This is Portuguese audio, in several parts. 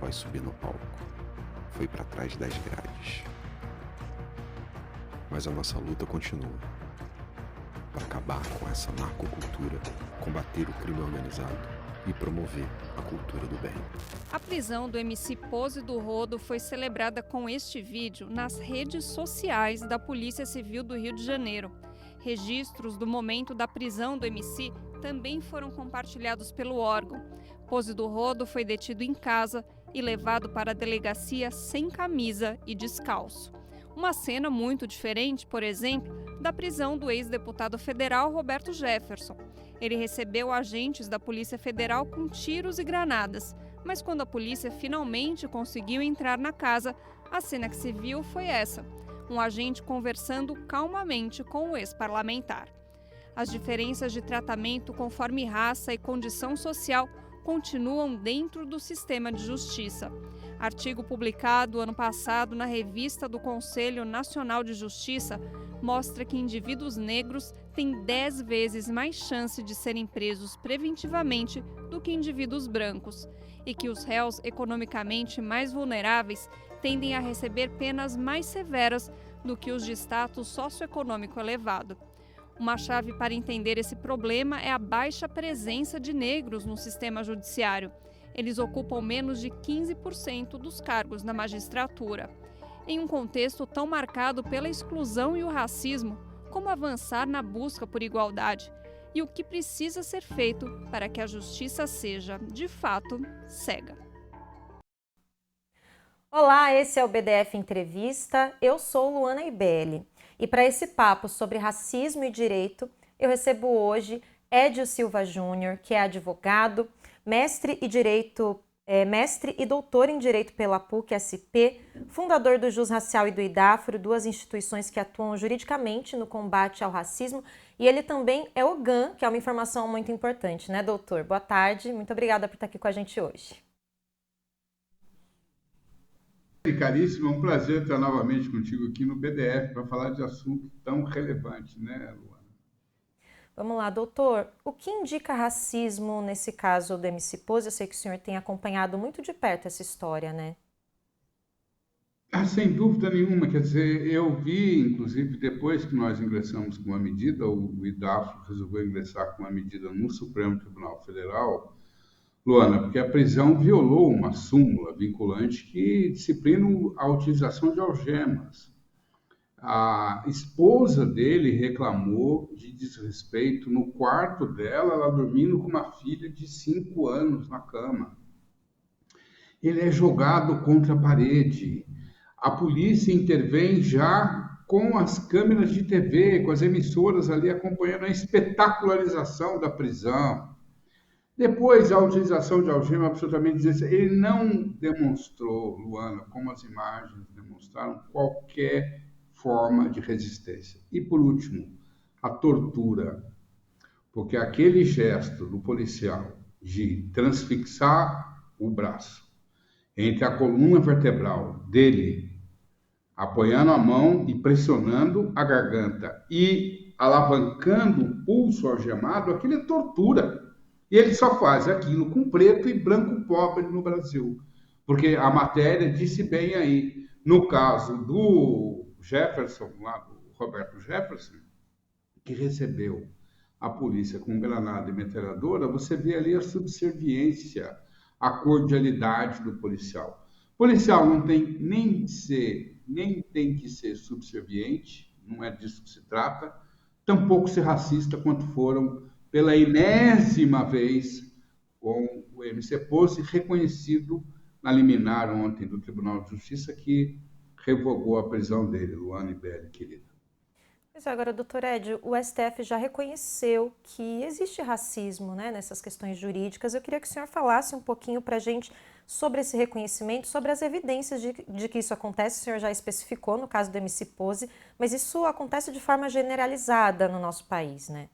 vai subir no palco. Foi para trás das grades. Mas a nossa luta continua. Para acabar com essa narcocultura, combater o crime organizado e promover a cultura do bem. A prisão do MC Pose do Rodo foi celebrada com este vídeo nas redes sociais da Polícia Civil do Rio de Janeiro. Registros do momento da prisão do MC também foram compartilhados pelo órgão. Pose do Rodo foi detido em casa e levado para a delegacia sem camisa e descalço. Uma cena muito diferente, por exemplo, da prisão do ex-deputado federal Roberto Jefferson. Ele recebeu agentes da Polícia Federal com tiros e granadas, mas quando a polícia finalmente conseguiu entrar na casa, a cena que se viu foi essa: um agente conversando calmamente com o ex-parlamentar. As diferenças de tratamento conforme raça e condição social continuam dentro do sistema de justiça. Artigo publicado ano passado na revista do Conselho Nacional de Justiça mostra que indivíduos negros têm 10 vezes mais chance de serem presos preventivamente do que indivíduos brancos e que os réus economicamente mais vulneráveis tendem a receber penas mais severas do que os de status socioeconômico elevado. Uma chave para entender esse problema é a baixa presença de negros no sistema judiciário. Eles ocupam menos de 15% dos cargos na magistratura. Em um contexto tão marcado pela exclusão e o racismo, como avançar na busca por igualdade? E o que precisa ser feito para que a justiça seja, de fato, cega? Olá, esse é o BDF Entrevista. Eu sou Luana Ibelli. E para esse papo sobre racismo e direito, eu recebo hoje Edio Silva Júnior, que é advogado, mestre e doutor em Direito pela PUC-SP, fundador do Jus Racial e do IDAFRO, duas instituições que atuam juridicamente no combate ao racismo, e ele também é OGAN, que é uma informação muito importante, né, doutor? Boa tarde, muito obrigada por estar aqui com a gente hoje. Caríssimo, é um prazer estar novamente contigo aqui no BDF para falar de assunto tão relevante, né, Luana? Vamos lá, doutor. O que indica racismo nesse caso do MC Pose? Eu sei que o senhor tem acompanhado muito de perto essa história, né? Sem dúvida nenhuma, quer dizer, eu vi, inclusive, depois que nós ingressamos com uma medida, o IDAFRO resolveu ingressar com uma medida no Supremo Tribunal Federal, Luana, porque a prisão violou uma súmula vinculante que disciplina a utilização de algemas. A esposa dele reclamou de desrespeito no quarto dela, ela dormindo com uma filha de 5 anos na cama. Ele é jogado contra a parede. A polícia intervém já com as câmeras de TV, com as emissoras ali acompanhando a espetacularização da prisão. Depois, a utilização de algema absolutamente desnecessária. Ele não demonstrou, Luana, como as imagens demonstraram, qualquer forma de resistência. E, por último, a tortura. Porque aquele gesto do policial de transfixar o braço entre a coluna vertebral dele, apoiando a mão e pressionando a garganta e alavancando o pulso algemado, aquilo é tortura. E ele só faz aquilo com preto e branco pobre no Brasil. Porque a matéria disse bem aí, no caso do Jefferson, lá do Roberto Jefferson, que recebeu a polícia com granada e metralhadora, você vê ali a subserviência, a cordialidade do policial. O policial não tem nem tem que ser subserviente, não é disso que se trata, tampouco ser racista quanto foram pela enésima vez com o MC Pose, reconhecido na liminar ontem do Tribunal de Justiça, que revogou a prisão dele, Luana Ibelli, querida. Mas agora, doutor Edio, o STF já reconheceu que existe racismo, né, nessas questões jurídicas. Eu queria que o senhor falasse um pouquinho para a gente sobre esse reconhecimento, sobre as evidências de que isso acontece. O senhor já especificou no caso do MC Pose, mas isso acontece de forma generalizada no nosso país, né?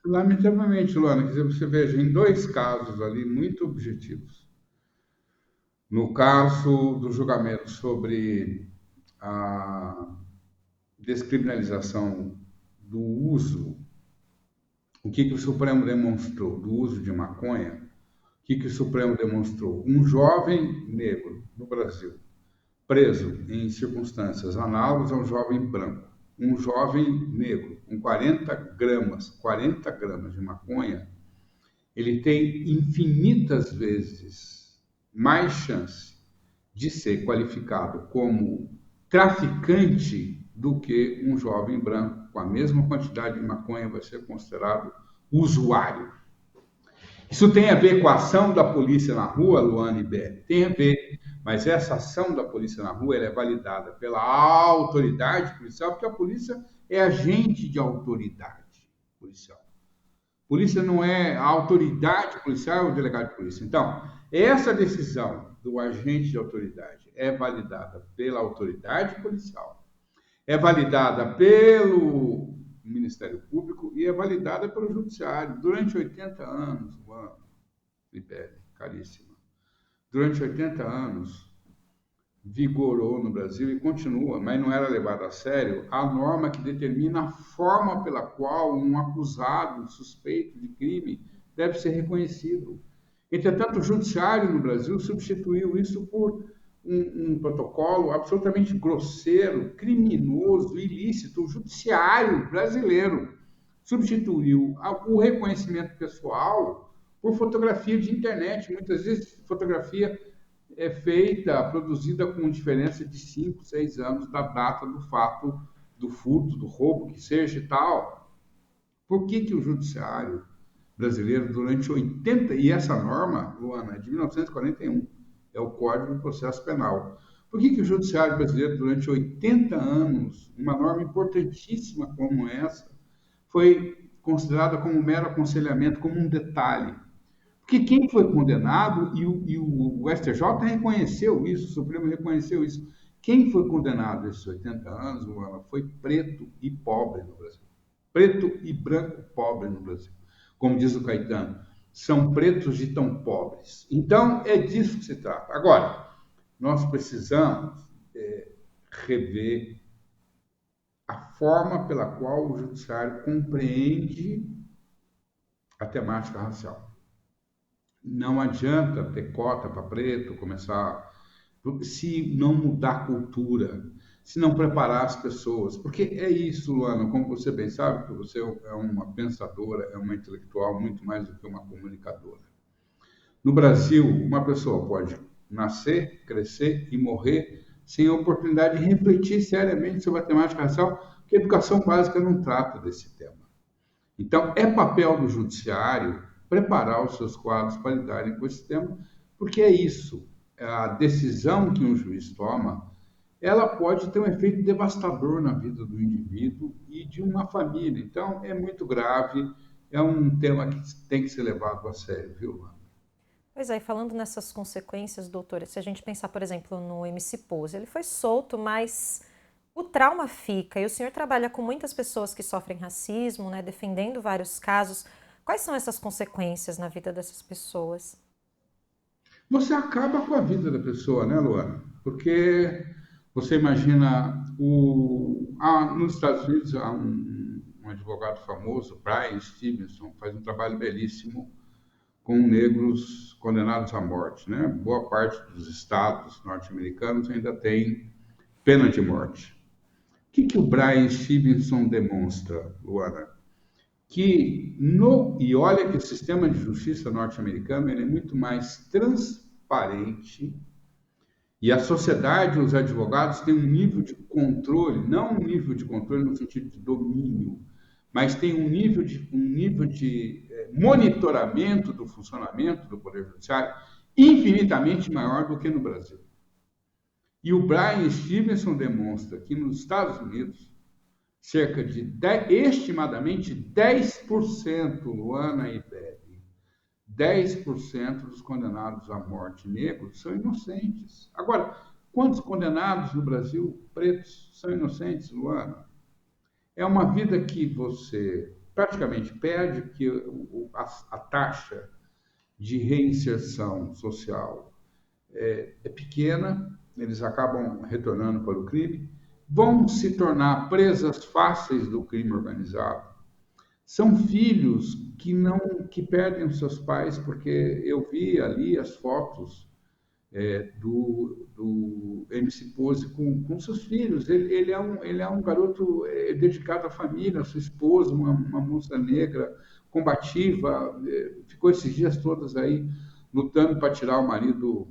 Lamentavelmente, Luana, quer dizer, você veja, em 2 casos ali muito objetivos. No caso do julgamento sobre a descriminalização do uso, o que o Supremo demonstrou do uso de maconha, que o Supremo demonstrou? Um jovem negro no Brasil, preso em circunstâncias análogas a um jovem branco, um jovem negro com 40 gramas de maconha, ele tem infinitas vezes mais chance de ser qualificado como traficante do que um jovem branco com a mesma quantidade de maconha vai ser considerado usuário. Isso tem a ver com a ação da polícia na rua, Luana e Bé? Tem a ver, mas essa ação da polícia na rua ela é validada pela autoridade policial, porque a polícia é agente de autoridade policial. Polícia não é a autoridade policial, é o delegado de polícia. Então, essa decisão do agente de autoridade é validada pela autoridade policial, é validada pelo Ministério Público e é validada pelo Judiciário. Durante 80 anos, Libéria, caríssima, durante 80 anos, vigorou no Brasil e continua, mas não era levada a sério, a norma que determina a forma pela qual um acusado, suspeito de crime, deve ser reconhecido. Entretanto, o Judiciário no Brasil substituiu isso por um protocolo absolutamente grosseiro, criminoso, ilícito. O Judiciário brasileiro substituiu o reconhecimento pessoal por fotografia de internet, muitas vezes fotografia é feita, produzida com diferença de 5, 6 anos da data do fato, do furto, do roubo, que seja e tal. Por que o Judiciário brasileiro, durante 80... E essa norma, Luana, é de 1941, é o Código de Processo Penal. Por que o Judiciário brasileiro, durante 80 anos, uma norma importantíssima como essa, foi considerada como um mero aconselhamento, como um detalhe? Porque quem foi condenado, e o STJ reconheceu isso, o Supremo reconheceu isso, quem foi condenado esses 80 anos, foi preto e pobre no Brasil. Preto e branco pobre no Brasil. Como diz o Caetano, são pretos de tão pobres. Então, é disso que se trata. Agora, nós precisamos rever a forma pela qual o Judiciário compreende a temática racial. Não adianta ter cota para preto, começar... Se não mudar a cultura, se não preparar as pessoas. Porque é isso, Luana, como você bem sabe, que você é uma pensadora, é uma intelectual, muito mais do que uma comunicadora. No Brasil, uma pessoa pode nascer, crescer e morrer sem a oportunidade de refletir seriamente sobre a temática racial, porque a educação básica não trata desse tema. Então, é papel do Judiciário preparar os seus quadros para lidarem com esse tema, porque é isso, a decisão que um juiz toma, ela pode ter um efeito devastador na vida do indivíduo e de uma família. Então, é muito grave, é um tema que tem que ser levado a sério, viu, Luana? Pois é, e falando nessas consequências, doutora, se a gente pensar, por exemplo, no MC Pose, ele foi solto, mas o trauma fica, e o senhor trabalha com muitas pessoas que sofrem racismo, né, defendendo vários casos. Quais são essas consequências na vida dessas pessoas? Você acaba com a vida da pessoa, né, Luana? Porque você imagina, nos Estados Unidos há um advogado famoso, Bryan Stevenson, faz um trabalho belíssimo com negros condenados à morte, né? Boa parte dos estados norte-americanos ainda tem pena de morte. O que o Bryan Stevenson demonstra, Luana? E olha que o sistema de justiça norte-americano ele é muito mais transparente e a sociedade, os advogados têm um nível de controle, não um nível de controle no sentido de domínio, mas tem um nível de monitoramento do funcionamento do Poder Judiciário infinitamente maior do que no Brasil. E o Bryan Stevenson demonstra que nos Estados Unidos, cerca de estimadamente 10%, Luana e Bebe, 10% dos condenados à morte negros são inocentes. Agora, quantos condenados no Brasil pretos são inocentes, Luana? É uma vida que você praticamente perde, que a taxa de reinserção social é pequena, eles acabam retornando para o crime, vão se tornar presas fáceis do crime organizado. são filhos que perdem os seus pais, porque eu vi ali as fotos do MC Pose com seus filhos. Ele é um garoto dedicado à família, à sua esposa, uma moça negra, combativa, ficou esses dias todos aí lutando para tirar o marido.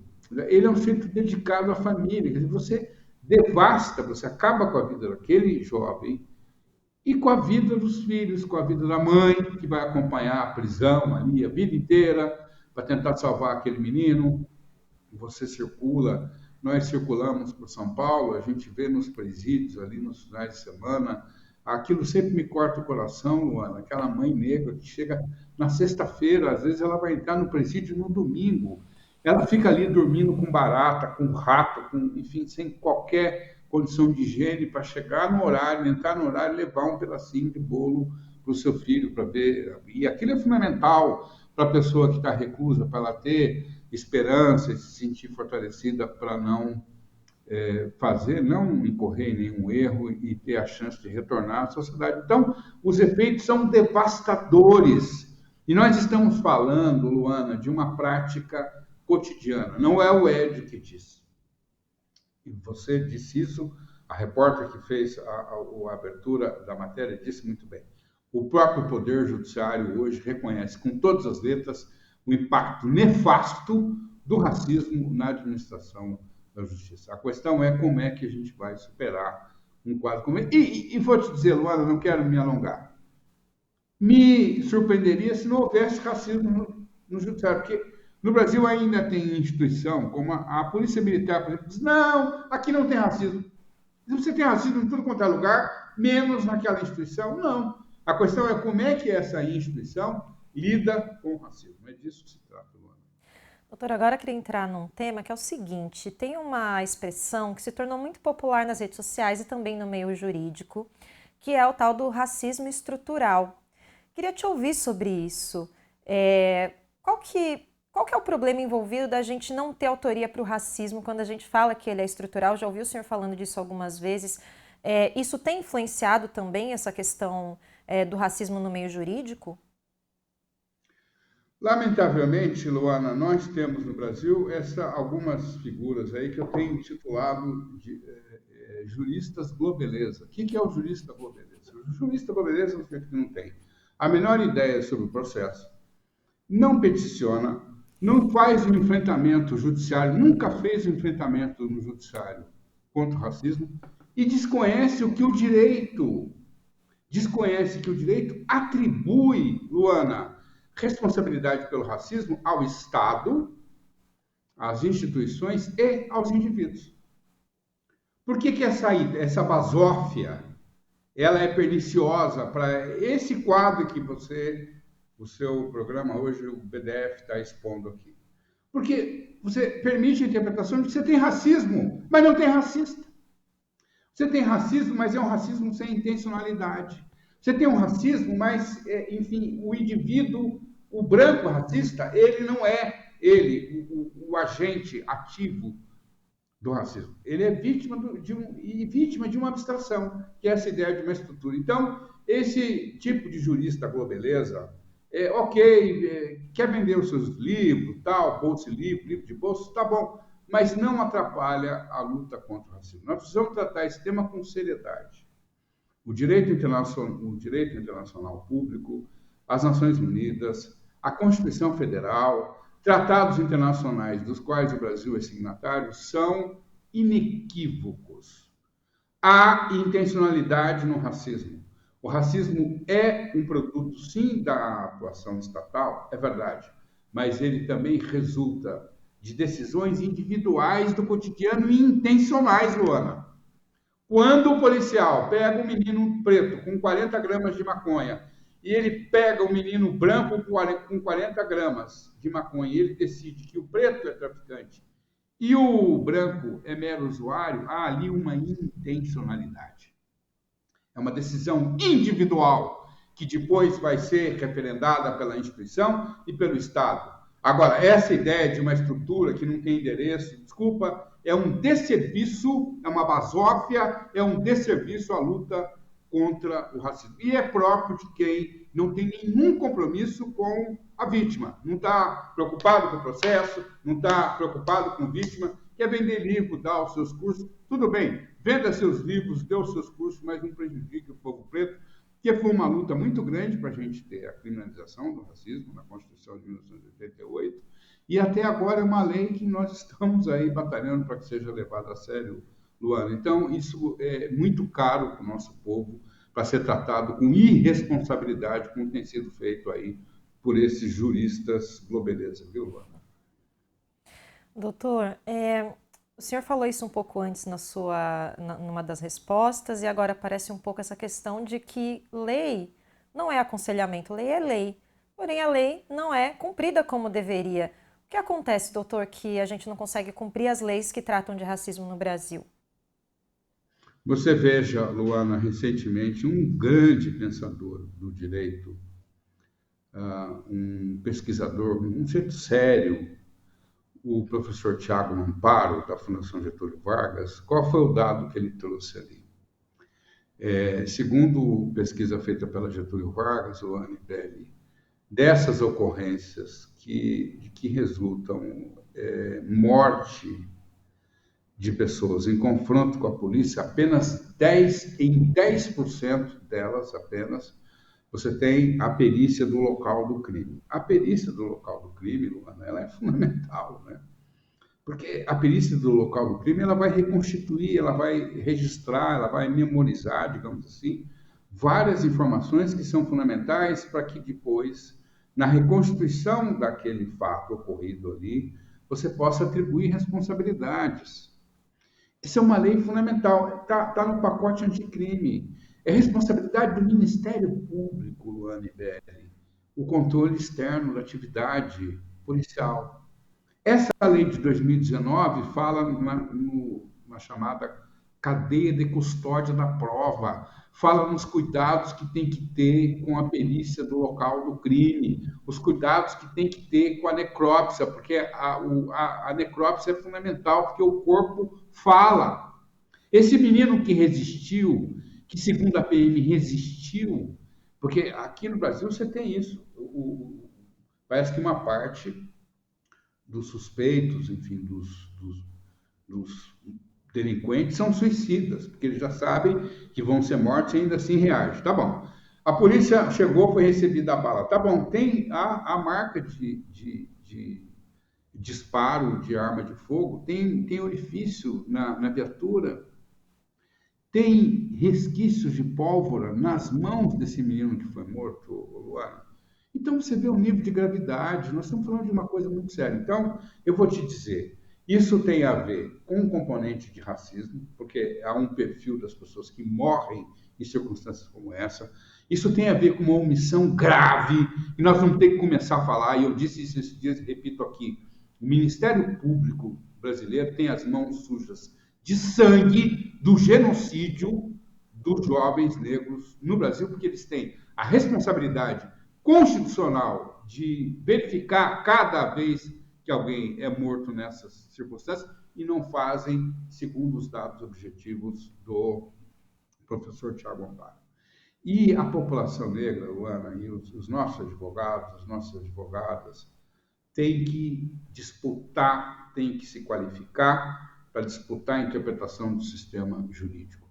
Ele é um sujeito dedicado à família. Quer dizer, você devasta, você acaba com a vida daquele jovem e com a vida dos filhos, com a vida da mãe, que vai acompanhar a prisão ali a vida inteira para tentar salvar aquele menino. Você circula, nós circulamos por São Paulo, a gente vê nos presídios ali nos finais de semana, aquilo sempre me corta o coração, Luana, aquela mãe negra que chega na sexta-feira, às vezes ela vai entrar no presídio no domingo, ela fica ali dormindo com barata, com rato, enfim, sem qualquer condição de higiene para chegar no horário, entrar no horário e levar um pedacinho de bolo para o seu filho para ver. E aquilo é fundamental para a pessoa que está reclusa, para ela ter esperança e se sentir fortalecida para não não incorrer em nenhum erro e ter a chance de retornar à sociedade. Então, os efeitos são devastadores. E nós estamos falando, Luana, de uma prática cotidiana. Não é o Edio que disse. E você disse isso, a repórter que fez a abertura da matéria disse muito bem. O próprio Poder Judiciário hoje reconhece com todas as letras o impacto nefasto do racismo na administração da justiça. A questão é como é que a gente vai superar um quadro como esse. E vou te dizer, Luana, não quero me alongar. Me surpreenderia se não houvesse racismo no judiciário, porque no Brasil ainda tem instituição, como a Polícia Militar, por exemplo, diz, não, aqui não tem racismo. Você tem racismo em tudo quanto é lugar, menos naquela instituição? Não. A questão é como é que essa instituição lida com o racismo. É disso que se trata, Luana. Doutor, agora eu queria entrar num tema que é o seguinte, tem uma expressão que se tornou muito popular nas redes sociais e também no meio jurídico, que é o tal do racismo estrutural. Queria te ouvir sobre isso. Qual que é o problema envolvido da gente não ter autoria para o racismo quando a gente fala que ele é estrutural? Já ouvi o senhor falando disso algumas vezes. Isso tem influenciado também essa questão do racismo no meio jurídico? Lamentavelmente, Luana, nós temos no Brasil algumas figuras aí que eu tenho intitulado de juristas globeleza. O que é o jurista globeleza? O jurista globeleza é um sujeito que não tem a menor ideia sobre o processo, não peticiona, não faz um enfrentamento judiciário, nunca fez um enfrentamento no judiciário contra o racismo e desconhece que o direito atribui, Luana, responsabilidade pelo racismo ao Estado, às instituições e aos indivíduos. Por que essa basófia ela é perniciosa para esse quadro que o seu programa hoje, o BDF, está expondo aqui? Porque você permite a interpretação de que você tem racismo, mas não tem racista. Você tem racismo, mas é um racismo sem intencionalidade. Você tem um racismo, mas, enfim, o indivíduo, o branco racista, ele não é o agente ativo do racismo. Ele é vítima de uma abstração, que é essa ideia de uma estrutura. Então, esse tipo de jurista globeleza, quer vender os seus livros, tal, livro de bolsa, tá bom, mas não atrapalha a luta contra o racismo. Nós precisamos tratar esse tema com seriedade. O direito internacional público, as Nações Unidas, a Constituição Federal, tratados internacionais dos quais o Brasil é signatário, são inequívocos. Há intencionalidade no racismo. O racismo é um produto, sim, da atuação estatal, é verdade, mas ele também resulta de decisões individuais do cotidiano e intencionais, Luana. Quando o policial pega um menino preto com 40 gramas de maconha e ele pega um menino branco com 40 gramas de maconha e ele decide que o preto é traficante e o branco é mero usuário, há ali uma intencionalidade. É uma decisão individual que depois vai ser referendada pela instituição e pelo Estado. Agora, essa ideia de uma estrutura que não tem endereço, desculpa, é um desserviço, é uma basófia, é um desserviço à luta contra o racismo. E é próprio de quem não tem nenhum compromisso com a vítima, não está preocupado com o processo, não está preocupado com a vítima, quer vender livro, dar os seus cursos, tudo bem, venda seus livros, dê os seus cursos, mas não prejudique o povo preto, que foi uma luta muito grande para a gente ter a criminalização do racismo na Constituição de 1988, e até agora é uma lei que nós estamos aí batalhando para que seja levada a sério, Luana. Então, isso é muito caro para o nosso povo, para ser tratado com irresponsabilidade, como tem sido feito aí por esses juristas globeleza, viu, Luana? Doutor, o senhor falou isso um pouco antes numa das respostas, e agora aparece um pouco essa questão de que lei não é aconselhamento, lei é lei. Porém, a lei não é cumprida como deveria. O que acontece, doutor, que a gente não consegue cumprir as leis que tratam de racismo no Brasil? Você veja, Luana, recentemente, um grande pensador do direito, um pesquisador, um jeito sério, o professor Tiago Amparo, da Fundação Getúlio Vargas, qual foi o dado que ele trouxe ali? Segundo pesquisa feita pela Getúlio Vargas, Luana e Belli, dessas ocorrências que resultam morte de pessoas em confronto com a polícia, apenas 10% delas apenas, você tem a perícia do local do crime. A perícia do local do crime, Luana, ela é fundamental, né? Porque a perícia do local do crime, ela vai reconstituir, ela vai registrar, ela vai memorizar, digamos assim, várias informações que são fundamentais para que depois, na reconstituição daquele fato ocorrido ali, você possa atribuir responsabilidades. Essa é uma lei fundamental, está no pacote anticrime. É responsabilidade do Ministério Público, Luana e Belli, o controle externo da atividade policial. Essa lei de 2019 fala na chamada cadeia de custódia da prova, fala nos cuidados que tem que ter com a perícia do local do crime, os cuidados que tem que ter com a necrópsia, porque a necrópsia é fundamental, porque o corpo fala. Esse menino que resistiu, que segundo a PM resistiu, porque aqui no Brasil você tem isso, parece que uma parte dos suspeitos, enfim, dos delinquentes são suicidas, porque eles já sabem que vão ser mortos e ainda assim reagem. Tá bom. A polícia chegou, foi recebida a bala. Tá bom, tem a marca de disparo de arma de fogo, tem orifício na viatura, tem resquícios de pólvora nas mãos desse menino que foi morto, Luana. Então você vê o nível de gravidade, nós estamos falando de uma coisa muito séria. Então, eu vou te dizer, isso tem a ver com um componente de racismo, porque há um perfil das pessoas que morrem em circunstâncias como essa. Isso tem a ver com uma omissão grave, e nós vamos ter que começar a falar, e eu disse isso esses dias e repito aqui, o Ministério Público brasileiro tem as mãos sujas de sangue do genocídio dos jovens negros no Brasil, porque eles têm a responsabilidade constitucional de verificar cada vez que alguém é morto nessas circunstâncias e não fazem segundo os dados objetivos do professor Tiago Amparo. E a população negra, Luana, e os nossos advogados, as nossas advogadas, têm que disputar, têm que se qualificar para disputar a interpretação do sistema jurídico.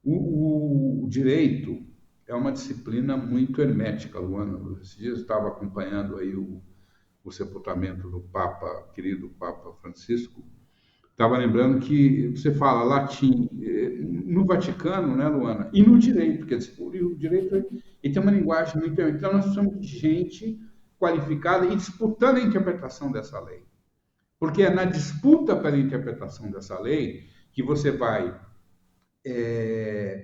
O direito é uma disciplina muito hermética, Luana. Esses dias eu estava acompanhando aí o sepultamento do Papa, querido Papa Francisco. Estava lembrando que você fala latim no Vaticano, né, Luana? E no direito, quer dizer, o direito ele tem uma linguagem muito hermética. Então, nós precisamos de gente qualificada e disputando a interpretação dessa lei. Porque é na disputa pela interpretação dessa lei que você vai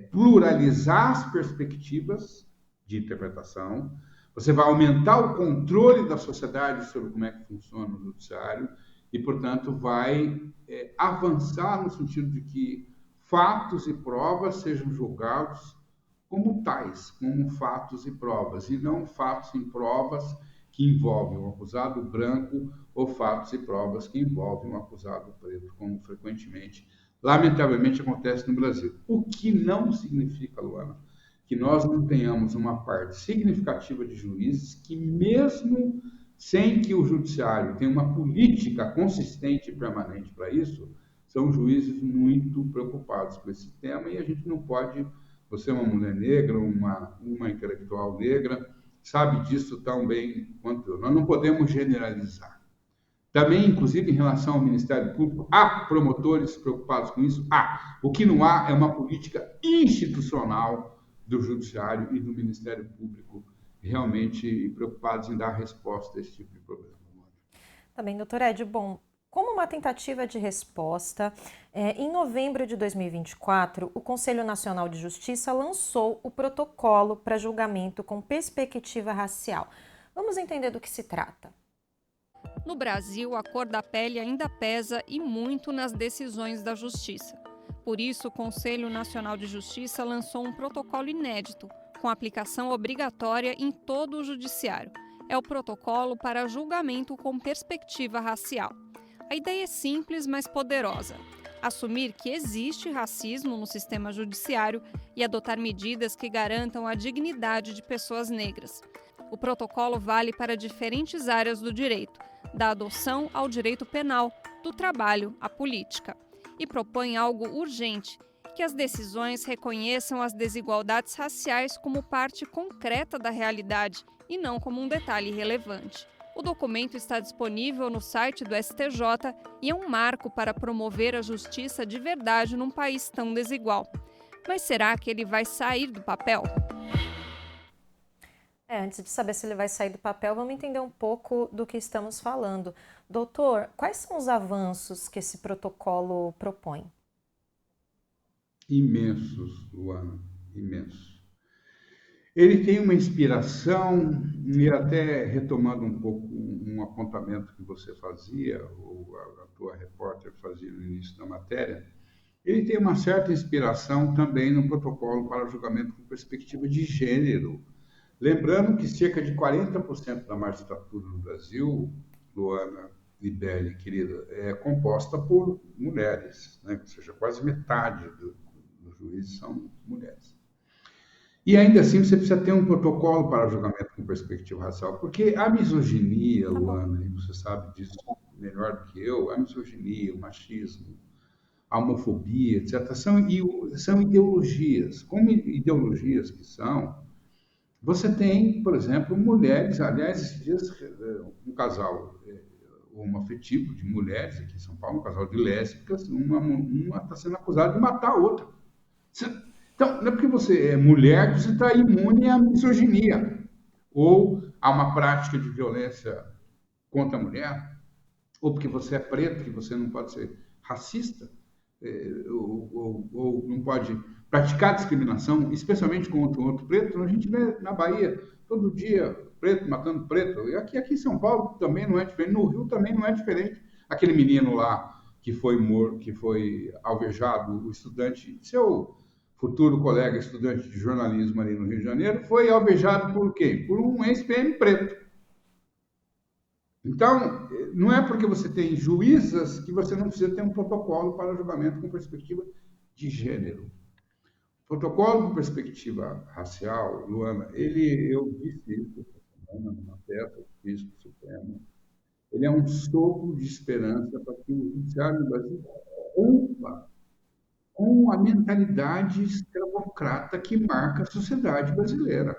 pluralizar as perspectivas de interpretação, você vai aumentar o controle da sociedade sobre como é que funciona o judiciário e, portanto, vai avançar no sentido de que fatos e provas sejam julgados como tais, como fatos e provas, e não fatos e provas que envolvem um acusado branco ou fatos e provas que envolvem um acusado preto, como frequentemente, lamentavelmente, acontece no Brasil. O que não significa, Luana, que nós não tenhamos uma parte significativa de juízes que, mesmo sem que o judiciário tenha uma política consistente e permanente para isso, são juízes muito preocupados com esse tema e a gente não pode... Você é uma mulher negra, uma intelectual negra, sabe disso tão bem quanto eu. Nós não podemos generalizar. Também, inclusive, em relação ao Ministério Público, há promotores preocupados com isso? Há. O que não há é uma política institucional do Judiciário e do Ministério Público realmente preocupados em dar resposta a esse tipo de problema. Também, doutor Ed, bom, como uma tentativa de resposta, em novembro de 2024, o Conselho Nacional de Justiça lançou o protocolo para julgamento com perspectiva racial. Vamos entender do que se trata. No Brasil, a cor da pele ainda pesa e muito nas decisões da Justiça. Por isso, o Conselho Nacional de Justiça lançou um protocolo inédito, com aplicação obrigatória em todo o Judiciário. É o protocolo para julgamento com perspectiva racial. A ideia é simples, mas poderosa. Assumir que existe racismo no sistema judiciário e adotar medidas que garantam a dignidade de pessoas negras. O protocolo vale para diferentes áreas do direito, da adoção ao direito penal, do trabalho à política. E propõe algo urgente, que as decisões reconheçam as desigualdades raciais como parte concreta da realidade e não como um detalhe irrelevante. O documento está disponível no site do STJ e é um marco para promover a justiça de verdade num país tão desigual. Mas será que ele vai sair do papel? Antes de saber se ele vai sair do papel, vamos entender um pouco do que estamos falando. Doutor, quais são os avanços que esse protocolo propõe? Imensos, Luana, imensos. Ele tem uma inspiração, e até retomando um pouco um apontamento que você fazia, ou a tua repórter fazia no início da matéria, ele tem uma certa inspiração também no protocolo para julgamento com perspectiva de gênero. Lembrando que cerca de 40% da magistratura no Brasil, Luana e Beli, querida, é composta por mulheres, né? Ou seja, quase metade dos juízes são mulheres. E ainda assim você precisa ter um protocolo para julgamento com perspectiva racial, porque a misoginia, Luana, e você sabe disso melhor do que eu, a misoginia, o machismo, a homofobia, etc., são ideologias. Como ideologias que são, você tem, por exemplo, mulheres, aliás, esses dias um casal homoafetivo de mulheres aqui em São Paulo, um casal de lésbicas, uma está sendo acusada de matar a outra. Então, não é porque você é mulher que você está imune à misoginia ou a uma prática de violência contra a mulher, ou porque você é preto, que você não pode ser racista, ou não pode praticar discriminação, especialmente contra o outro preto. A gente vê na Bahia, todo dia, preto matando preto. E aqui em São Paulo também não é diferente, no Rio também não é diferente. Aquele menino lá que foi morto, que foi alvejado, o estudante, seu futuro colega estudante de jornalismo ali no Rio de Janeiro, foi alvejado por quê? Por um ex-PM preto. Então, não é porque você tem juízas que você não precisa ter um protocolo para julgamento com perspectiva de gênero. Protocolo com perspectiva racial, Luana, eu disse isso essa semana numa peça que fiz para o Supremo, ele é um sopro de esperança para que o judiciário do Brasil rompa com a mentalidade escravocrata que marca a sociedade brasileira.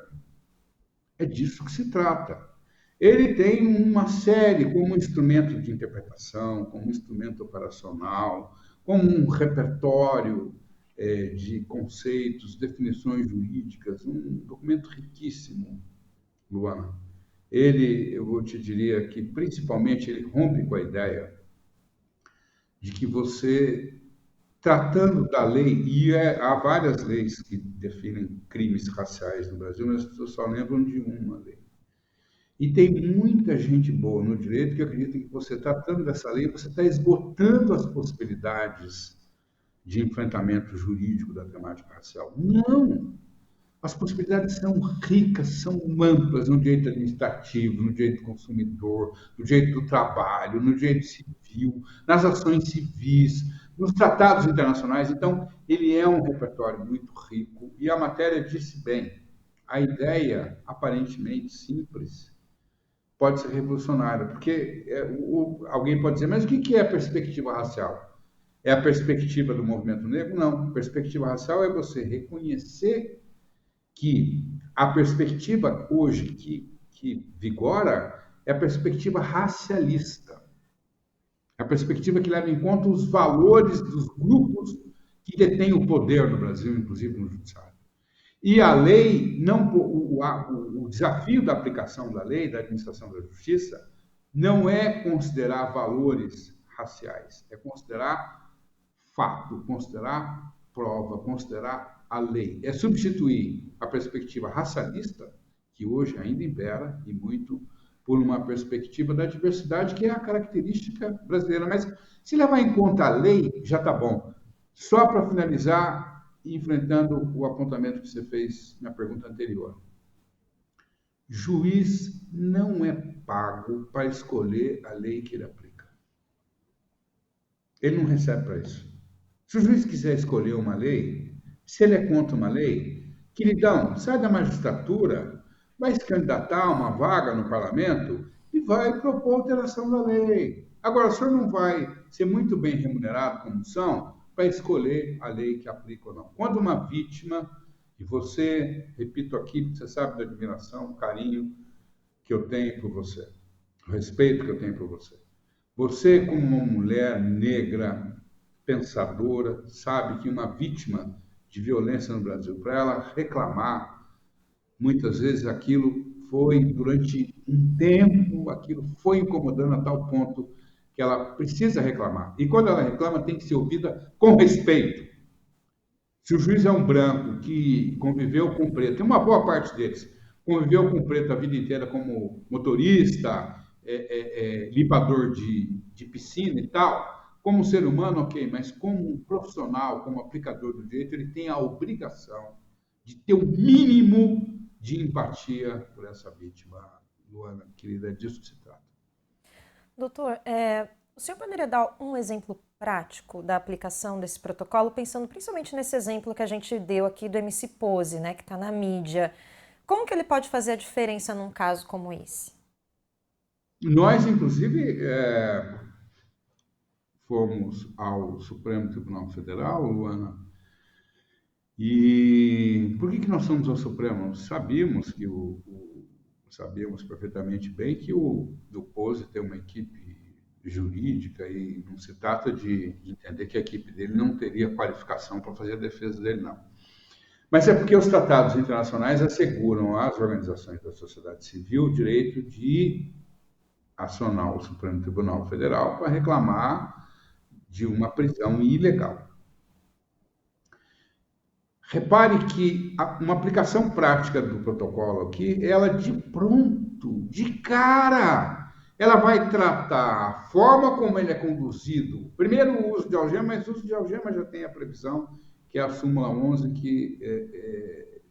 É disso que se trata. Ele tem uma série como instrumento de interpretação, como instrumento operacional, como um repertório de conceitos, definições jurídicas, um documento riquíssimo, Luana. Eu te diria que, principalmente, ele rompe com a ideia de que você, tratando da lei, e há várias leis que definem crimes raciais no Brasil, mas as pessoas só lembram de uma lei. E tem muita gente boa no direito que acredita que você, tratando dessa lei, você está esgotando as possibilidades de enfrentamento jurídico da temática racial. Não! As possibilidades são ricas, são amplas no direito administrativo, no direito do consumidor, no direito do trabalho, no direito civil, nas ações civis, nos tratados internacionais. Então, ele é um repertório muito rico e a matéria disse bem. A ideia, aparentemente simples, pode ser revolucionária, porque alguém pode dizer, mas o que é a perspectiva racial? É a perspectiva do movimento negro? Não. Perspectiva racial é você reconhecer que a perspectiva hoje que vigora é a perspectiva racialista. A perspectiva que leva em conta os valores dos grupos que detêm o poder no Brasil, inclusive no judiciário. E a lei, o desafio da aplicação da lei, da administração da justiça, não é considerar valores raciais, é considerar fato, considerar prova, considerar a lei. É substituir a perspectiva racialista, que hoje ainda impera, e muito, por uma perspectiva da diversidade, que é a característica brasileira. Mas se levar em conta a lei, já está bom. Só para finalizar, enfrentando o apontamento que você fez na pergunta anterior. Juiz não é pago para escolher a lei que ele aplica. Ele não recebe para isso. Se o juiz quiser escolher uma lei, se ele é contra uma lei, queridão, sai da magistratura, vai se candidatar a uma vaga no parlamento e vai propor alteração da lei. Agora, o senhor não vai ser muito bem remunerado, como são, para escolher a lei que aplica ou não. Quando uma vítima, e você, repito aqui, você sabe da admiração, o carinho que eu tenho por você, o respeito que eu tenho por você. Você, como uma mulher negra, pensadora, sabe que uma vítima de violência no Brasil, para ela reclamar, muitas vezes aquilo foi, durante um tempo, aquilo foi incomodando a tal ponto que ela precisa reclamar. E quando ela reclama, tem que ser ouvida com respeito. Se o juiz é um branco que conviveu com preto, tem uma boa parte deles, conviveu com preto a vida inteira como motorista, limpador de piscina e tal, como um ser humano, ok, mas como um profissional, como aplicador do direito, ele tem a obrigação de ter o mínimo de empatia por essa vítima. Luana, querida, é disso que se trata. Doutor, o senhor poderia dar um exemplo prático da aplicação desse protocolo, pensando principalmente nesse exemplo que a gente deu aqui do MC Pose, né, que está na mídia. Como que ele pode fazer a diferença num caso como esse? Nós, inclusive, fomos ao Supremo Tribunal Federal, Luana, e por que nós fomos ao Supremo? Sabíamos sabíamos perfeitamente bem que o Pose tem uma equipe jurídica e não se trata de entender que a equipe dele não teria qualificação para fazer a defesa dele, não. Mas é porque os tratados internacionais asseguram às organizações da sociedade civil o direito de acionar o Supremo Tribunal Federal para reclamar de uma prisão ilegal. Repare que uma aplicação prática do protocolo aqui, ela de pronto, de cara, ela vai tratar a forma como ele é conduzido. Primeiro, o uso de algema, mas o uso de algema já tem a previsão, que é a súmula 11, que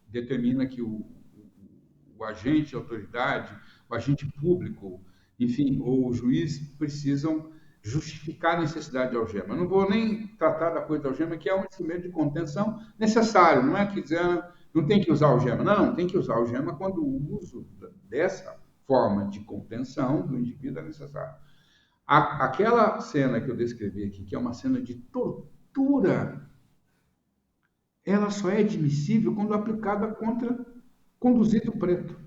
determina que o agente de autoridade, o agente público, enfim, ou o juiz precisam justificar a necessidade de algema. Eu não vou nem tratar da coisa da algema, que é um instrumento de contenção necessário. Não é que dizendo, não tem que usar algema. Não, tem que usar algema quando o uso dessa forma de contenção do indivíduo é necessário. Aquela cena que eu descrevi aqui, que é uma cena de tortura, ela só é admissível quando aplicada contra conduzido preto.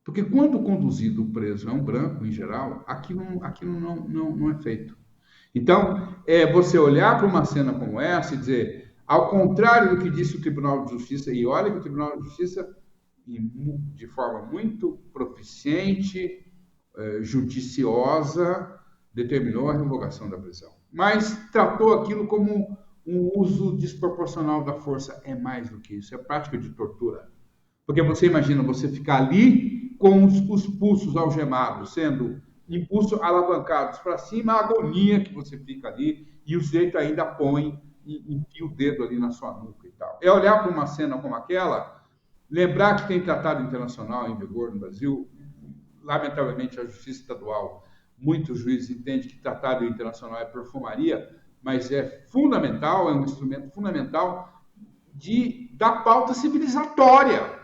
Porque quando o conduzido preso é um branco, em geral, aquilo não é feito. Então, você olhar para uma cena como essa e dizer, ao contrário do que disse o Tribunal de Justiça, e olha que o Tribunal de Justiça, de forma muito proficiente, judiciosa, determinou a revogação da prisão. Mas tratou aquilo como um uso desproporcional da força. É mais do que isso, é prática de tortura. Porque você imagina você ficar ali com os pulsos algemados, sendo impulsos alavancados para cima, a agonia que você fica ali, e o sujeito ainda põe e enfia o dedo ali na sua nuca e tal. É olhar para uma cena como aquela, lembrar que tem tratado internacional em vigor no Brasil, lamentavelmente a justiça estadual, muitos juízes entendem que tratado internacional é perfumaria, mas é fundamental, é um instrumento fundamental da pauta civilizatória.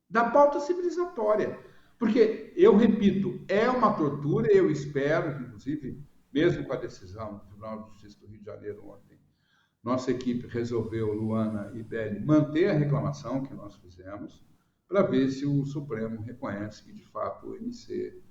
Da pauta civilizatória. Porque, eu repito, é uma tortura, eu espero, inclusive, mesmo com a decisão do Tribunal de Justiça do Rio de Janeiro ontem, nossa equipe resolveu, Luana e Beli, manter a reclamação que nós fizemos para ver se o Supremo reconhece que, de fato, o MC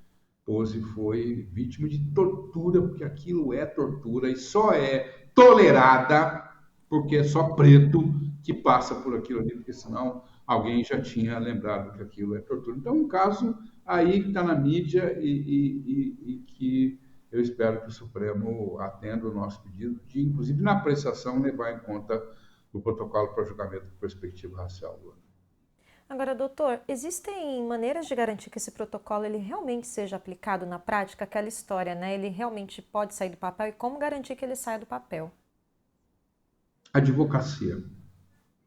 Pose foi vítima de tortura, porque aquilo é tortura e só é tolerada porque é só preto que passa por aquilo ali, porque senão alguém já tinha lembrado que aquilo é tortura. Então, um caso aí que está na mídia e que eu espero que o Supremo atenda o nosso pedido de, inclusive, na apreciação, levar em conta o protocolo para julgamento por perspectiva racial. Agora, doutor, existem maneiras de garantir que esse protocolo ele realmente seja aplicado na prática? Aquela história, né? Ele realmente pode sair do papel, e como garantir que ele saia do papel? Advocacia,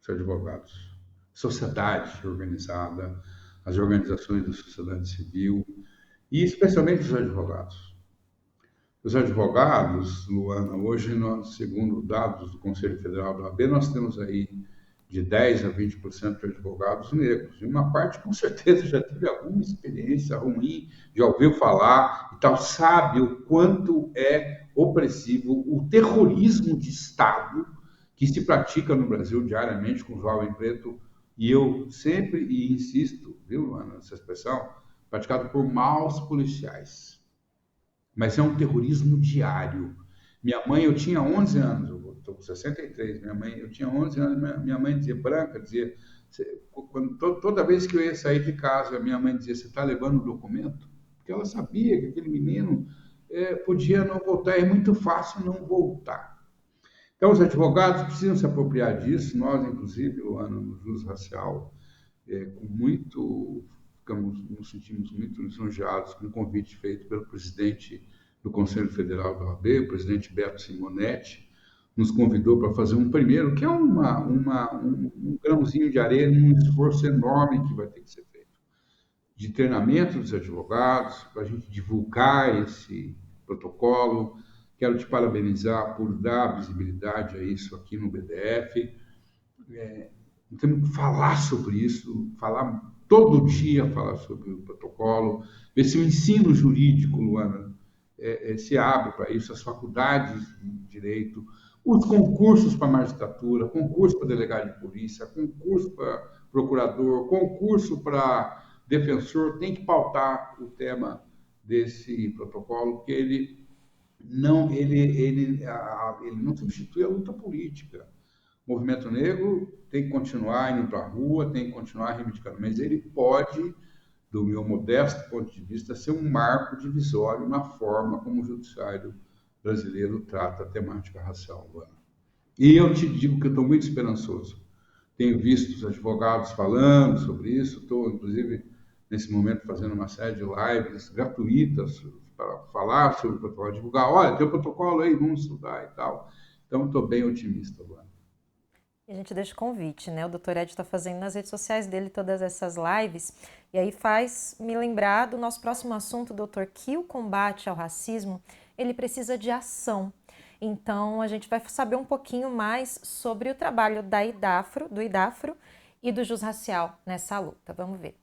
os advogados, sociedade organizada, as organizações da sociedade civil e especialmente os advogados. Os advogados, Luana, hoje, nós, segundo dados do Conselho Federal da OAB, nós temos aí de 10% a 20% de advogados negros. E uma parte, com certeza, já teve alguma experiência ruim, já ouviu falar e tal, sabe o quanto é opressivo o terrorismo de Estado que se pratica no Brasil diariamente com o jovem preto. E eu sempre insisto, viu, Luana, nessa expressão, praticado por maus policiais. Mas é um terrorismo diário. Minha mãe, eu tinha 11 anos, eu estou com 63, eu tinha 11 anos, minha mãe dizia, Branca, dizia, toda vez que eu ia sair de casa, minha mãe dizia, você está levando o documento? Porque ela sabia que aquele menino podia não voltar, é muito fácil não voltar. Então, os advogados precisam se apropriar disso, nós, inclusive, Luana, no Jus Racial, nos sentimos muito lisonjeados com o convite feito pelo presidente do Conselho Federal da OAB, o presidente Beto Simonetti, nos convidou para fazer um primeiro, que é um grãozinho de areia, um esforço enorme que vai ter que ser feito, de treinamento dos advogados, para a gente divulgar esse protocolo. Quero te parabenizar por dar visibilidade a isso aqui no BDF. Temos que falar sobre isso, falar todo dia, falar sobre o protocolo, ver se o ensino jurídico, Luana, se abre para isso, as faculdades de direito, os concursos para magistratura, concurso para delegado de polícia, concurso para procurador, concurso para defensor, tem que pautar o tema desse protocolo, porque ele não substitui a luta política. O movimento negro tem que continuar indo para a rua, tem que continuar reivindicando, mas ele pode, do meu modesto ponto de vista, ser um marco divisório na forma como o judiciário brasileiro trata a temática racial. E eu te digo que eu estou muito esperançoso. Tenho visto os advogados falando sobre isso, estou, inclusive, nesse momento, fazendo uma série de lives gratuitas para falar sobre o protocolo, divulgar, olha, tem o protocolo aí, vamos estudar e tal. Então, estou bem otimista agora. A gente deixa o convite, né? O Dr. Ed está fazendo nas redes sociais dele todas essas lives, e aí faz me lembrar do nosso próximo assunto, doutor, que o combate ao racismo, ele precisa de ação. Então, a gente vai saber um pouquinho mais sobre o trabalho do IDAFRO e do Jus Racial nessa luta. Vamos ver.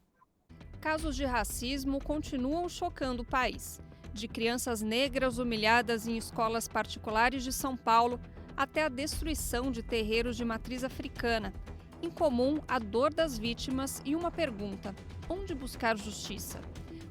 Casos de racismo continuam chocando o país. De crianças negras humilhadas em escolas particulares de São Paulo até a destruição de terreiros de matriz africana. Em comum, a dor das vítimas e uma pergunta: onde buscar justiça?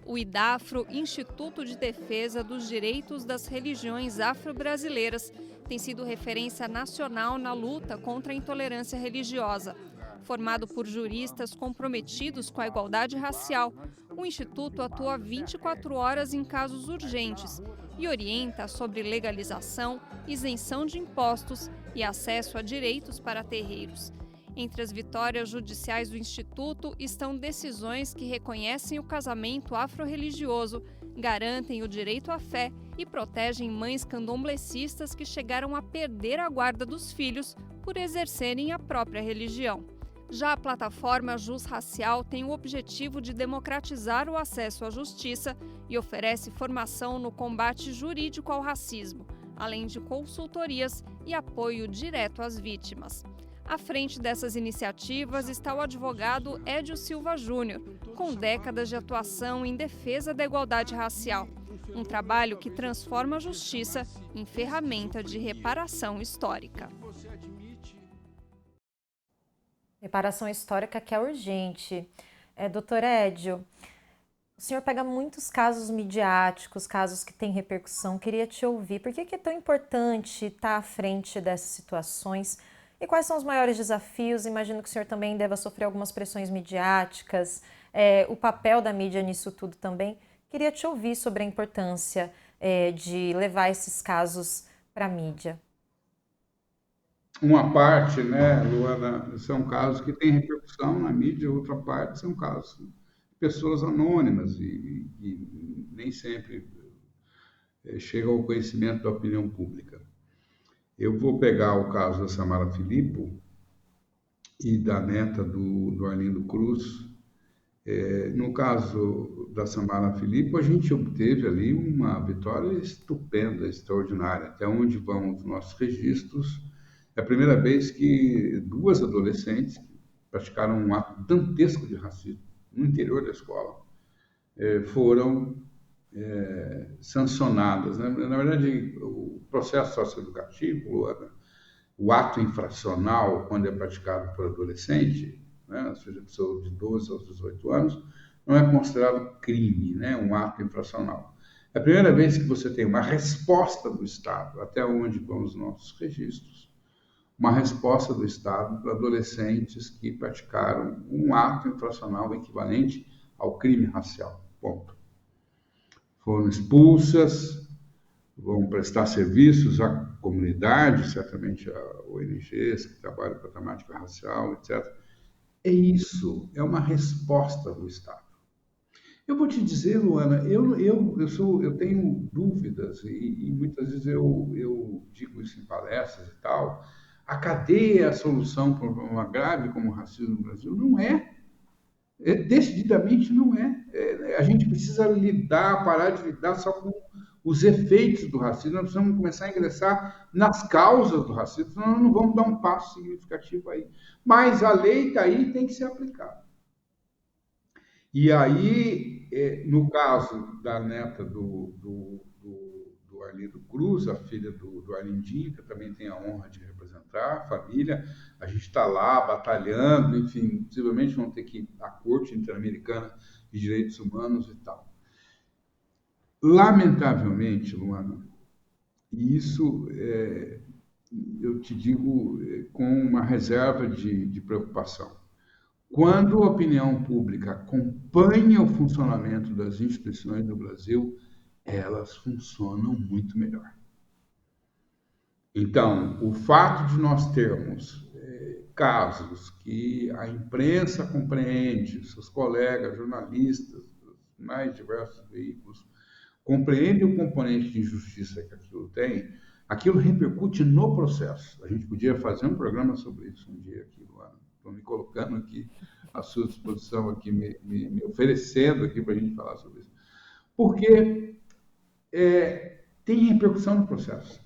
O IDAFRO, Instituto de Defesa dos Direitos das Religiões Afro-Brasileiras, tem sido referência nacional na luta contra a intolerância religiosa. Formado por juristas comprometidos com a igualdade racial, o Instituto atua 24 horas em casos urgentes e orienta sobre legalização, isenção de impostos e acesso a direitos para terreiros. Entre as vitórias judiciais do Instituto estão decisões que reconhecem o casamento afro-religioso, garantem o direito à fé e protegem mães candomblecistas que chegaram a perder a guarda dos filhos por exercerem a própria religião. Já a plataforma Jus Racial tem o objetivo de democratizar o acesso à justiça e oferece formação no combate jurídico ao racismo. além de consultorias e apoio direto às vítimas. À frente dessas iniciativas está o advogado Edio Silva Júnior, com décadas de atuação em defesa da igualdade racial. Um trabalho que transforma a justiça em ferramenta de reparação histórica. Reparação histórica que é urgente. Doutor Edio, o senhor pega muitos casos midiáticos, casos que têm repercussão. Queria te ouvir. Por que é tão importante estar à frente dessas situações? E quais são os maiores desafios? Imagino que o senhor também deva sofrer algumas pressões midiáticas, o papel da mídia nisso tudo também. Queria te ouvir sobre a importância de levar esses casos para a mídia. Uma parte, né, Luana, são casos que têm repercussão na mídia, outra parte são casos de pessoas anônimas e nem sempre chegam ao conhecimento da opinião pública. Eu vou pegar o caso da Samara Filippo e da neta do Arlindo Cruz. No caso da Samara Filippo, a gente obteve ali uma vitória estupenda, extraordinária. Até onde vão os nossos registros, é a primeira vez que duas adolescentes praticaram um ato dantesco de racismo no interior da escola foram sancionadas. Né? Na verdade, o processo socioeducativo, o ato infracional, quando é praticado por adolescente, né, ou seja, pessoa de 12 aos 18 anos, não é considerado crime, né, um ato infracional. É a primeira vez que você tem uma resposta do Estado, até onde vão os nossos registros, uma resposta do Estado para adolescentes que praticaram um ato infracional equivalente ao crime racial. Ponto. Foram expulsas, vão prestar serviços à comunidade, certamente a ONGs que trabalham com a temática racial, etc. É isso, é uma resposta do Estado. Eu vou te dizer, Luana, eu tenho dúvidas e muitas vezes eu digo isso em palestras e tal. A cadeia é a solução para um problema grave como o racismo no Brasil? Não é. Decididamente não é. A gente precisa parar de lidar só com os efeitos do racismo. Nós precisamos começar a ingressar nas causas do racismo, senão nós não vamos dar um passo significativo aí. Mas a lei está aí e tem que ser aplicada. E aí, no caso da neta do Arlindo Cruz, a filha do Arlindinho, que eu também tenho a honra de representar, a família, a gente está lá batalhando, enfim, possivelmente vão ter que ir à Corte Interamericana de Direitos Humanos e tal. Lamentavelmente, Luana, e isso eu te digo com uma reserva de preocupação, quando a opinião pública acompanha o funcionamento das instituições do Brasil, elas funcionam muito melhor. Então, o fato de nós termos casos que a imprensa compreende, seus colegas jornalistas, dos mais diversos veículos, compreendem o componente de injustiça que aquilo tem, aquilo repercute no processo. A gente podia fazer um programa sobre isso um dia aqui, Luana. Estou me colocando aqui à sua disposição, aqui, me oferecendo aqui para a gente falar sobre isso. Porque tem repercussão no processo.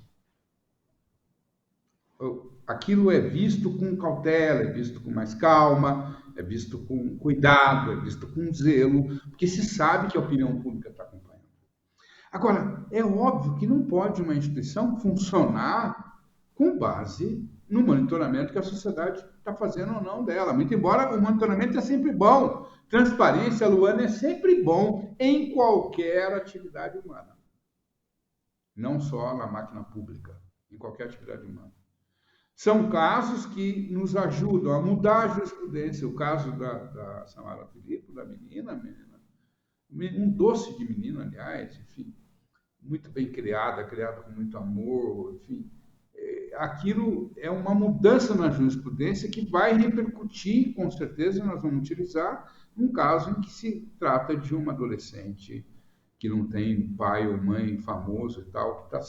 Aquilo é visto com cautela, é visto com mais calma, é visto com cuidado, é visto com zelo, porque se sabe que a opinião pública está acompanhando. Agora, é óbvio que não pode uma instituição funcionar com base no monitoramento que a sociedade está fazendo ou não dela. Muito embora o monitoramento é sempre bom. Transparência, Luana, é sempre bom em qualquer atividade humana. Não só na máquina pública, em qualquer atividade humana. São casos que nos ajudam a mudar a jurisprudência. O caso da Samara Filippo, da menina, um doce de menina, aliás, enfim, muito bem criada com muito amor, enfim. Aquilo é uma mudança na jurisprudência que vai repercutir, com certeza, nós vamos utilizar, num caso em que se trata de uma adolescente que não tem pai ou mãe famoso e tal, que está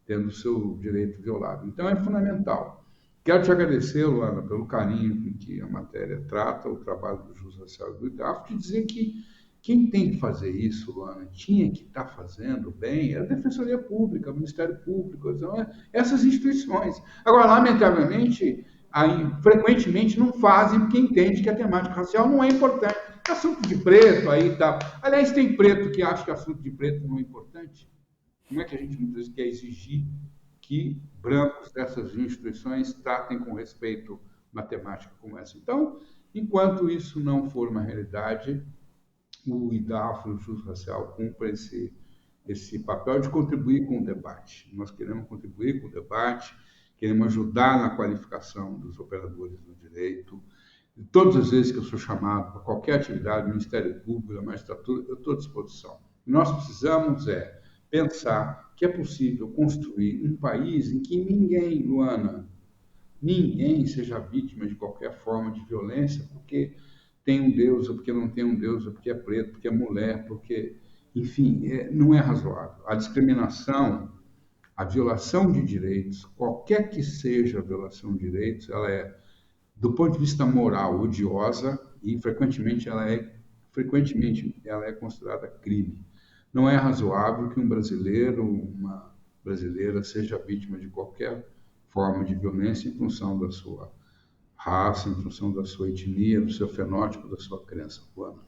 tendo seu direito violado. Então, é fundamental. Quero te agradecer, Luana, pelo carinho com que a matéria trata o trabalho do Juiz Racial e do IDAF, e dizer que Quem tem que fazer isso, Luana, tinha que estar fazendo bem, era a Defensoria Pública, o Ministério Público, essas instituições. Agora, lamentavelmente, frequentemente não fazem porque entendem que a temática racial não é importante. Assunto de preto, aí tá. Aliás, tem preto que acha que assunto de preto não é importante. Como é que a gente muitas vezes quer exigir que brancos dessas instituições tratem com respeito uma temática como essa? Então, enquanto isso não for uma realidade, o IDAFRO, o Justo Racial, cumpre esse papel de contribuir com o debate. Nós queremos contribuir com o debate, queremos ajudar na qualificação dos operadores do direito. Todas as vezes que eu sou chamado para qualquer atividade, Ministério Público, da magistratura, eu estou à disposição. Nós precisamos pensar que é possível construir um país em que ninguém, Luana, ninguém seja vítima de qualquer forma de violência, porque tem um Deus, ou porque não tem um Deus, ou porque é preto, porque é mulher, porque, enfim, não é razoável. A discriminação, a violação de direitos, qualquer que seja a violação de direitos, ela é, do ponto de vista moral, odiosa e frequentemente ela é considerada crime. Não é razoável que um brasileiro, uma brasileira seja vítima de qualquer forma de violência em função da sua raça, em função da sua etnia, do seu fenótipo, da sua crença humana.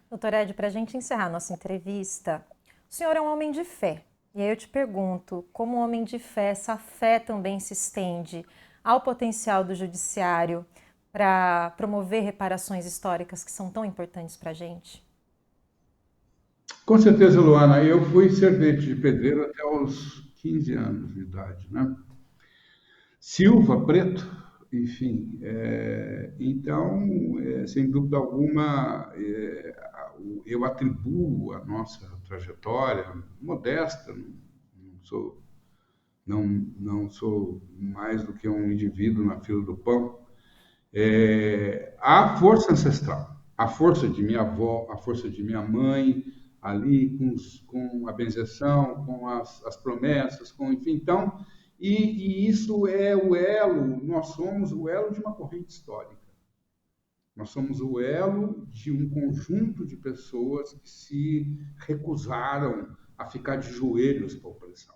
Doutor Ed, para a gente encerrar nossa entrevista, o senhor é um homem de fé. E aí eu te pergunto, como homem de fé, essa fé também se estende ao potencial do judiciário para promover reparações históricas que são tão importantes para a gente? Com certeza, Luana. Eu fui servente de pedreiro até os 15 anos de idade, né? Silva, preto, enfim. Então, sem dúvida alguma, eu atribuo a nossa trajetória modesta, não sou mais do que um indivíduo na fila do pão, a força ancestral, a força de minha avó, a força de minha mãe, ali com a benzeção, com as promessas, enfim, então, e isso é o elo, nós somos o elo de uma corrente histórica. Nós somos o elo de um conjunto de pessoas que se recusaram a ficar de joelhos para a opressão,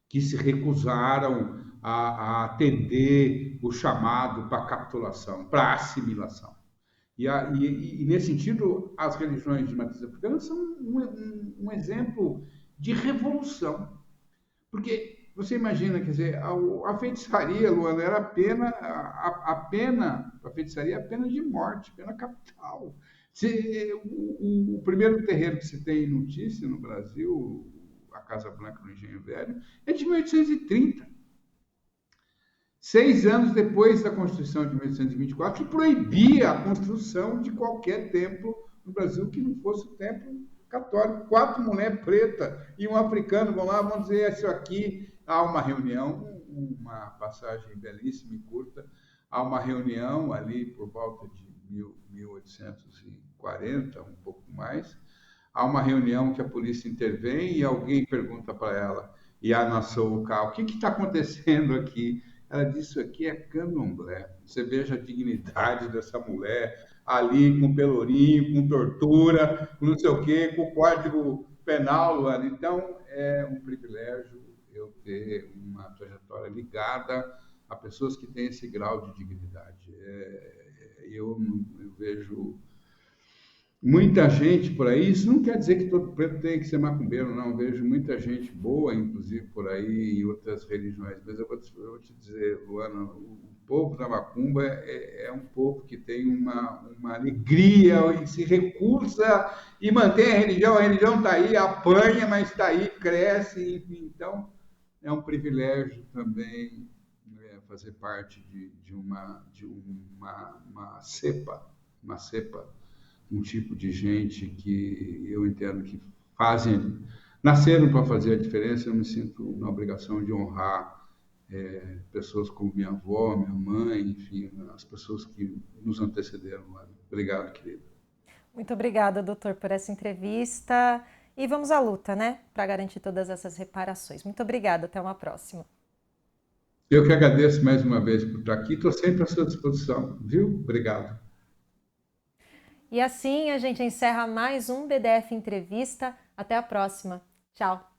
que se recusaram a atender o chamado para a capitulação, para a assimilação. E, nesse sentido, as religiões de matriz africana são um exemplo de revolução. Porque você imagina, quer dizer, a feitiçaria, Luana, era a feitiçaria é a pena de morte, pena capital. O primeiro terreiro que se tem notícia no Brasil, a Casa Branca no Engenho Velho, é de 1830. 6 anos depois da Constituição de 1824, que proibia a construção de qualquer templo no Brasil que não fosse o templo católico. 4 mulheres pretas e um africano vão lá, vão dizer isso aqui. Há uma reunião, uma passagem belíssima e curta, há uma reunião ali por volta de 1840, um pouco mais. Há uma reunião que a polícia intervém e alguém pergunta para ela, e a Nassouka, o que está acontecendo aqui? Ela disse, isso aqui é candomblé. Você veja a dignidade dessa mulher ali com pelourinho, com tortura, com não sei o quê, com o Código Penal. Então, é um privilégio eu ter uma trajetória ligada a pessoas que têm esse grau de dignidade. Eu vejo muita gente por aí, isso não quer dizer que todo preto tem que ser macumbeiro, não. Eu vejo muita gente boa, inclusive, por aí, em outras religiões. Mas eu vou te dizer, Luana, o povo da macumba é um povo que tem uma alegria e se recusa e mantém a religião está aí, apanha, mas está aí, cresce, enfim. Então, é um privilégio também fazer parte de uma cepa, um tipo de gente que eu entendo que nasceram para fazer a diferença. Eu me sinto na obrigação de honrar pessoas como minha avó, minha mãe, enfim, as pessoas que nos antecederam. Obrigado, querido. Muito obrigada, doutor, por essa entrevista. E vamos à luta, né, para garantir todas essas reparações. Muito obrigada, até uma próxima. Eu que agradeço mais uma vez por estar aqui, estou sempre à sua disposição, viu? Obrigado. E assim a gente encerra mais um BDF Entrevista. Até a próxima. Tchau!